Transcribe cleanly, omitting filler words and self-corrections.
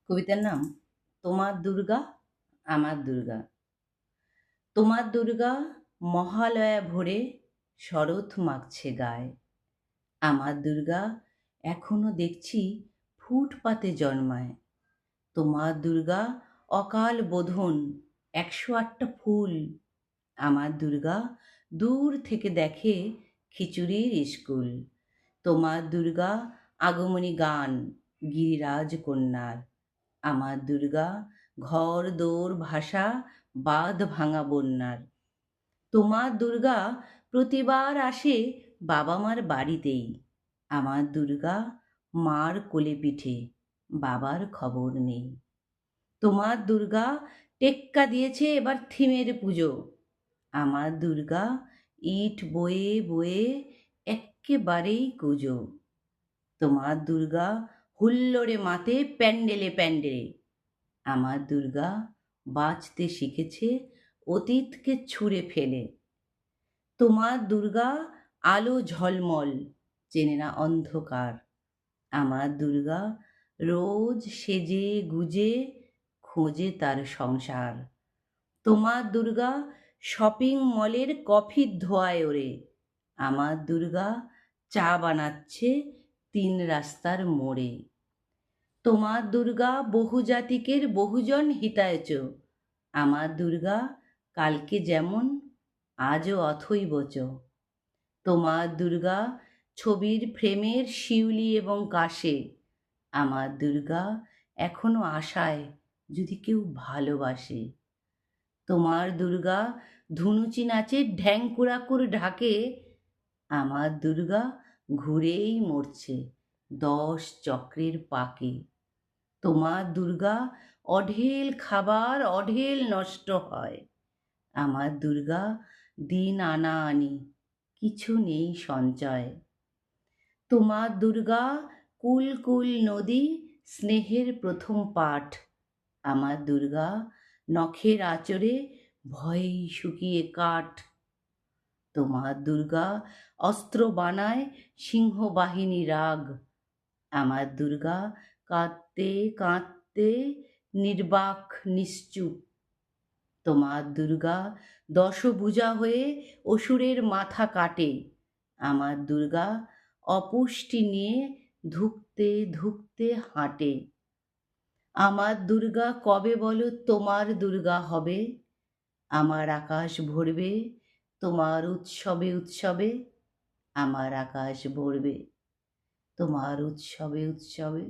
কবিতার নাম তোমার দুর্গা আমার দুর্গা। তোমার দুর্গা মহালয়া ভোরে শরৎ মাখছে গায়ে। আমার দুর্গা এখনো দেখছি ফুটপাতে জন্মায়। তোমার দুর্গা অকাল বোধন 108টা ফুল। আমার দুর্গা দূর থেকে দেখে খিচুড়ির স্কুল। তোমার দুর্গা আগমনী গান গিরিরাজ কন্যার। আমার দুর্গা ঘর দোর ভাষা বাঁধ ভাঙা বন্যার। তোমার দুর্গা প্রতিবার আসে বাবা মার বাড়িতেই। আমার দুর্গা মার কোলে পিঠে, বাবার খবর নেই। তোমার দুর্গা টেক্কা দিয়েছে এবার থিমের পুজো। আমার দুর্গা ইট বয়ে বয়ে এক্কেবারেই কুঁজো। তোমার দুর্গা হুল্লোড়ে মাতে প্যান্ডেলে প্যান্ডেলে। আমার দুর্গা বাঁচতে শিখেছে অতীতকে ছুঁড়ে ফেলে। তোমার দুর্গা আলো ঝলমল, চেনে না অন্ধকার। আমার দুর্গা রোজ সেজে গুজে খোঁজে তার সংসার। তোমার দুর্গা শপিং মলের কফির ধোঁয়ায় ওড়ে। আমার দুর্গা চা বানাচ্ছে 3 রাস্তার মোড়ে। তোমার দুর্গা বহুজাতিকের বহুজন হিতায়চ। আমার দুর্গা কালকে যেমন আজও অথৈবচ। তোমার দুর্গা ছবির ফ্রেমের শিউলি এবং কাশে। আমার দুর্গা এখনো আশায় যদি কেউ ভালোবাসে। তোমার দুর্গা ধুনুচি নাচে ঢ্যাংকুরাকুর ঢাকে। আমার দুর্গা ঘুরেই মরছে 10 চক্রের পাকে। তোমার দুর্গা অঢেল খাবার অঢেল নষ্ট হয়। আমার দুর্গা দিন আনা আনি কিছু নেই সঞ্চয়। তোমার দুর্গা কুল কুল নদী স্নেহের প্রথম পাঠ। আমার দুর্গা নখের আঁচড়ে ভয়েই শুকিয়ে কাঠ। তোমার দুর্গা অস্ত্র বানায় সিংহবাহিনী রাগ। আমার দুর্গা কাঁদতে কাঁদতে নির্বাক নিশ্চুপ। তোমার দুর্গা দশভুজা হয়ে অসুরের মাথা কাটে। আমার দুর্গা অপুষ্টি নিয়ে ধুঁকতে ধুঁকতে হাঁটে। আমার দুর্গা কবে বলো তোমার দুর্গা হবে? আমার আকাশ ভরবে তোমার উৎসবে উৎসবে। আমার আকাশ ভরবে তোমার উৎসবে উৎসবে।